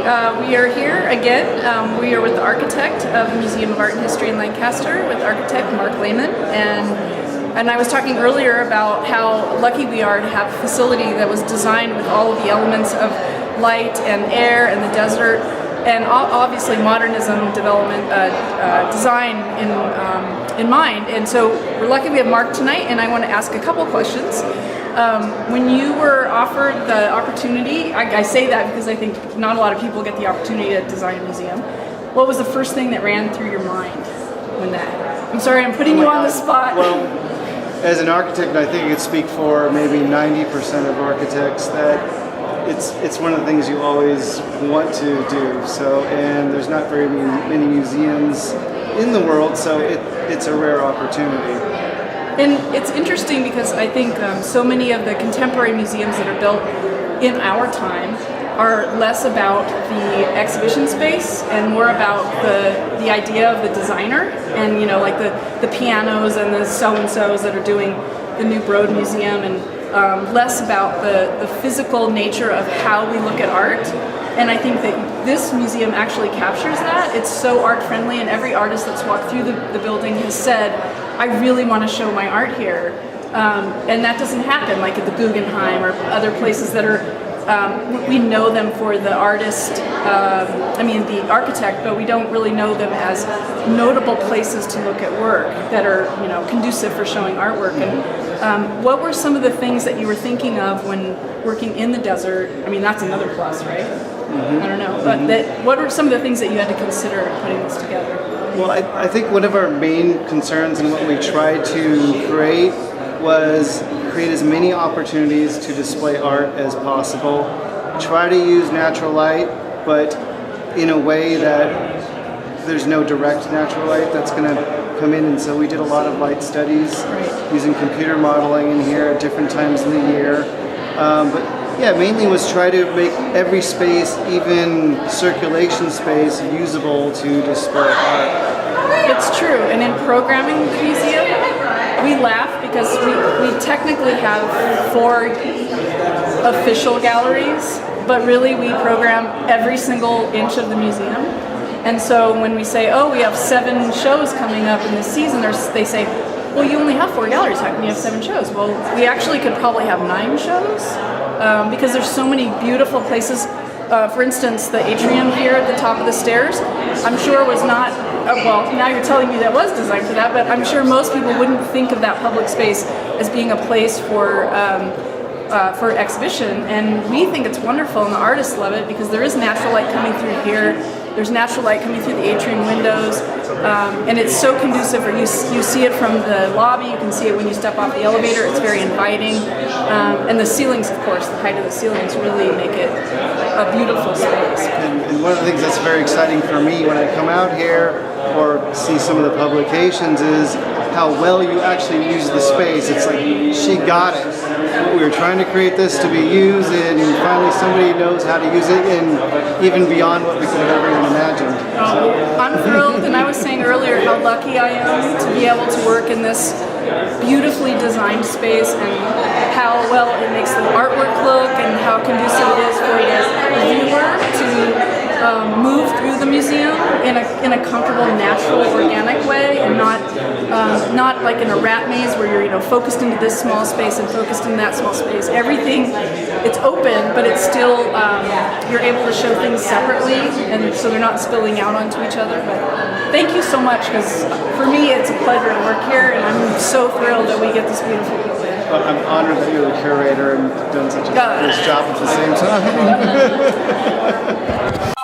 We are here again. We are with the architect of the Museum of Art and History in Lancaster, with architect Mark Lehman. And I was talking earlier about how lucky we are to have a facility that was designed with all of the elements of light and air and the desert, and obviously modernism development design in mind. And so we're lucky we have Mark tonight, and I want to ask a couple questions. When you were offered the opportunity, I say that because I think not a lot of people get the opportunity to design a museum. What was the first thing that ran through your mind when that? I'm sorry, I'm putting you on the spot. Well, as an architect, I think I could speak for maybe 90% of architects that it's one of the things you always want to do. So, and there's not very many museums in the world, so it's a rare opportunity. And it's interesting because I think so many of the contemporary museums that are built in our time are less about the exhibition space and more about the idea of the designer, and like the pianos and the so-and-sos that are doing the New Broad Museum, and less about the physical nature of how we look at art. And I think that this museum actually captures that. It's so art friendly, and every artist that's walked through the building has said, I really want to show my art here. And that doesn't happen like at the Guggenheim or other places that are, we know them for the artist, the architect, but we don't really know them as notable places to look at work that are, conducive for showing artwork. And what were some of the things that you were thinking of when working in the desert? I mean, that's another plus, right? Mm-hmm. I don't know, but what were some of the things that you had to consider in putting this together? Well, I think one of our main concerns and what we tried to create was create as many opportunities to display art as possible. Try to use natural light, but in a way that there's no direct natural light that's going to come in, and so we did a lot of light studies using computer modeling in here at different times of the year. But yeah, mainly was try to make every space, even circulation space, usable to display art. It's true, and in programming the museum, we laugh because we technically have 4 official galleries, but really we program every single inch of the museum. And so when we say, oh, we have 7 shows coming up in this season, they say, well, you only have 4 galleries, how can you have 7 shows? Well, we actually could probably have 9 shows because there's so many beautiful places. For instance, the atrium here at the top of the stairs, I'm sure was not, well, now you're telling me that was designed for that, but I'm sure most people wouldn't think of that public space as being a place for exhibition, and we think it's wonderful, and the artists love it because there is natural light coming through here. There's natural light coming through the atrium windows, and it's so conducive. You see it from the lobby, you can see it when you step off the elevator. It's very inviting, and the ceilings, of course, the height of the ceilings really make it a beautiful space. And one of the things that's very exciting for me when I come out here or see some of the publications is how well you actually use the space. It's like, she got it. We were trying to create this to be used, and finally somebody knows how to use it, and even beyond what we could have ever even imagined. I'm thrilled, and I was saying earlier how lucky I am to be able to work in this beautifully designed space, and how well it makes the artwork look, and how conducive it is for the viewer to move through the museum in a comfortable, natural, organic way, and not like in a rat maze where you're focused into this small space and focused in that small space. Everything, it's open, but it's still you're able to show things separately, and so they're not spilling out onto each other. But thank you so much, because for me it's a pleasure to work here, and I'm so thrilled that we get this beautiful building. I'm honored that you're the curator and done such a nice job at the same time.